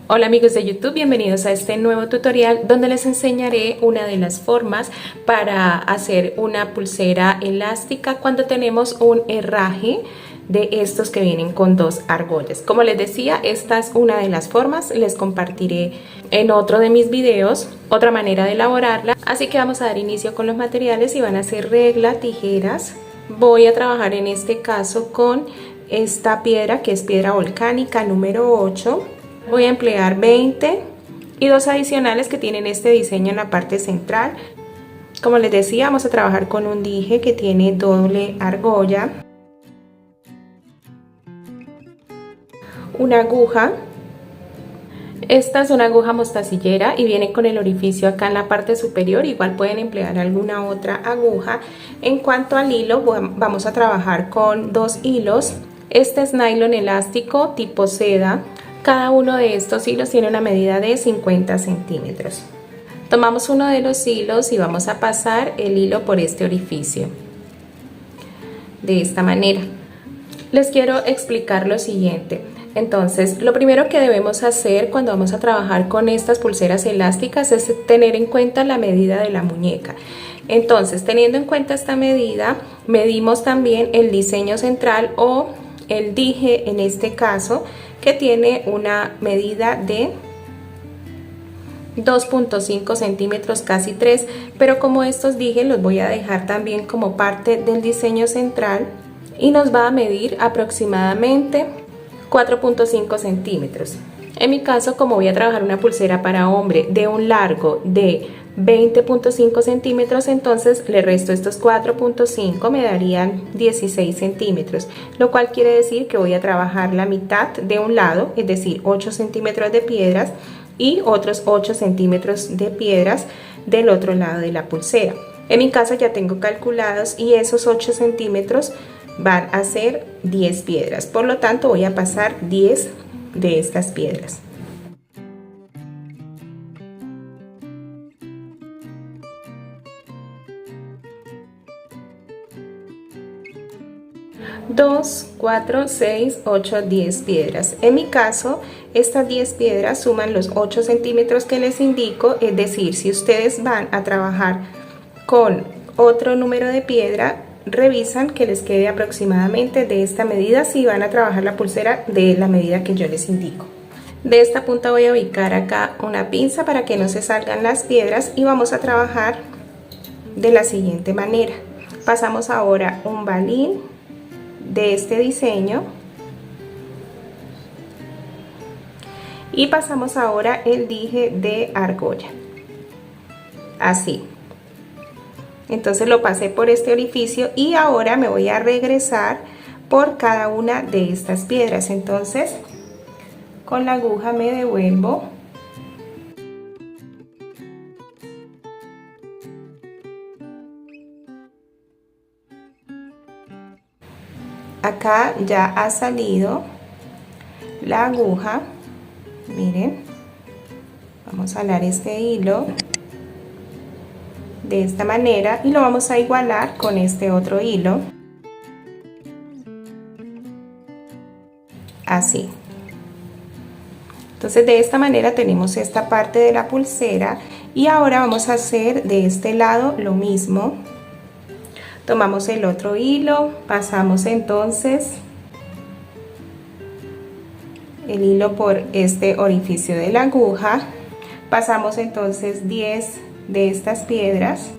Hola amigos de YouTube, bienvenidos a este nuevo tutorial donde les enseñaré una de las formas para hacer una pulsera elástica cuando tenemos un herraje de estos que vienen con dos argollas. Como les decía, esta es una de las formas, les compartiré en otro de mis videos otra manera de elaborarla. Así que vamos a dar inicio con los materiales y van a ser regla, tijeras. Voy a trabajar en este caso con esta piedra que es piedra volcánica número 8. Voy a emplear 20 y dos adicionales que tienen este diseño en la parte central. Como les decía, vamos a trabajar con un dije que tiene doble argolla, una aguja. Esta es una aguja mostacillera y viene con el orificio acá en la parte superior. Igual pueden emplear alguna otra aguja. En cuanto al hilo, vamos a trabajar con dos hilos. Este es nylon elástico tipo seda. Cada uno de estos hilos tiene una medida de 50 centímetros. Tomamos uno de los hilos y vamos a pasar el hilo por este orificio. De esta manera. Les quiero explicar lo siguiente. Entonces, lo primero que debemos hacer cuando vamos a trabajar con estas pulseras elásticas es tener en cuenta la medida de la muñeca. Entonces, teniendo en cuenta esta medida, medimos también el diseño central o el dije en este caso, que tiene una medida de 2.5 centímetros, casi 3, pero como estos dije los voy a dejar también como parte del diseño central y nos va a medir aproximadamente 4.5 centímetros. En mi caso, como voy a trabajar una pulsera para hombre de un largo de 20.5 centímetros, entonces le resto estos 4.5, me darían 16 centímetros, lo cual quiere decir que voy a trabajar la mitad de un lado, es decir, 8 centímetros de piedras y otros 8 centímetros de piedras del otro lado de la pulsera. En mi caso ya tengo calculados y esos 8 centímetros van a ser 10 piedras, por lo tanto voy a pasar 10 de estas piedras. Dos, 4, 6, 8, 10 piedras. En mi caso, estas 10 piedras suman los 8 centímetros que les indico, es decir, si ustedes van a trabajar con otro número de piedra, revisan que les quede aproximadamente de esta medida si van a trabajar la pulsera de la medida que yo les indico. De esta punta voy a ubicar acá una pinza para que no se salgan las piedras y vamos a trabajar de la siguiente manera. Pasamos ahora un balín de este diseño y pasamos ahora el dije de argolla, así. Entonces lo pasé por este orificio y ahora me voy a regresar por cada una de estas piedras. Entonces con la aguja me devuelvo acá. Ya ha salido la aguja, miren, vamos a jalar este hilo de esta manera y lo vamos a igualar con este otro hilo, así. Entonces de esta manera tenemos esta parte de la pulsera y ahora vamos a hacer de este lado lo mismo. Tomamos el otro hilo, pasamos entonces el hilo por este orificio de la aguja, pasamos entonces 10 de estas piedras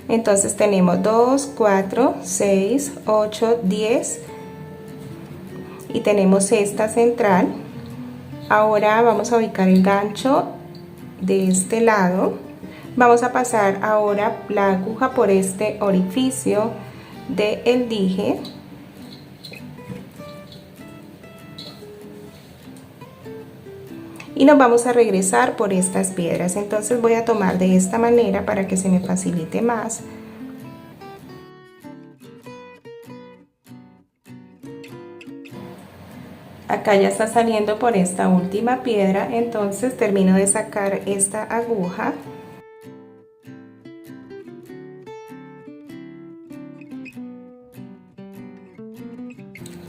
entonces tenemos 2, 4, 6, 8, 10 y tenemos esta central. Ahora vamos a ubicar el gancho de este lado, vamos a pasar ahora la aguja por este orificio del dije y nos vamos a regresar por estas piedras. Entonces voy a tomar de esta manera para que se me facilite más. Acá ya está saliendo por esta última piedra, entonces termino de sacar esta aguja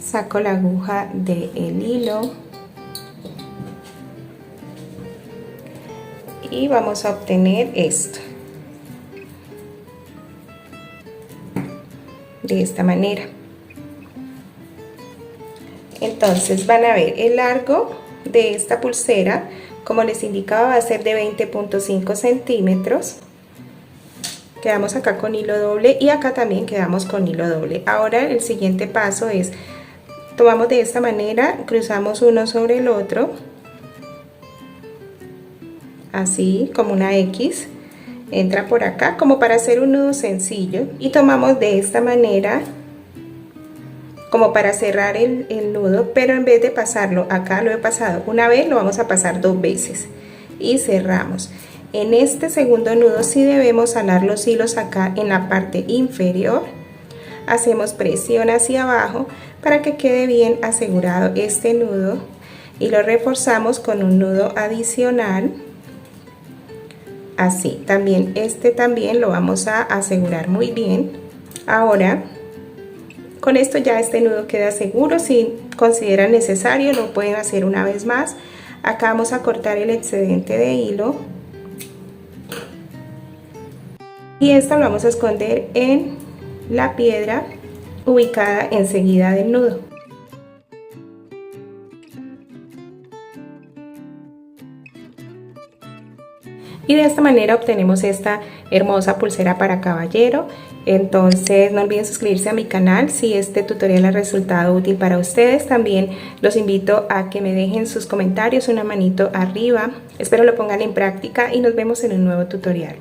saco la aguja del hilo y vamos a obtener esto de esta manera. Entonces van a ver el largo de esta pulsera, como les indicaba, va a ser de 20.5 centímetros. Quedamos acá con hilo doble y acá también quedamos con hilo doble. Ahora el siguiente paso es, tomamos de esta manera, cruzamos uno sobre el otro, así como una X, entra por acá como para hacer un nudo sencillo, y tomamos de esta manera como para cerrar el nudo, pero en vez de pasarlo acá, lo he pasado una vez, lo vamos a pasar 2 veces y cerramos. En este segundo nudo sí debemos alar los hilos acá en la parte inferior, hacemos presión hacia abajo para que quede bien asegurado este nudo y lo reforzamos con un nudo adicional, así. También este también lo vamos a asegurar muy bien. Ahora con esto ya este nudo queda seguro. Si consideran necesario lo pueden hacer una vez más. Acá vamos a cortar el excedente de hilo y esto lo vamos a esconder en la piedra ubicada enseguida del nudo. Y de esta manera obtenemos esta hermosa pulsera para caballero. Entonces no olviden suscribirse a mi canal si este tutorial ha resultado útil para ustedes. También los invito a que me dejen sus comentarios, una manito arriba. Espero lo pongan en práctica y nos vemos en un nuevo tutorial.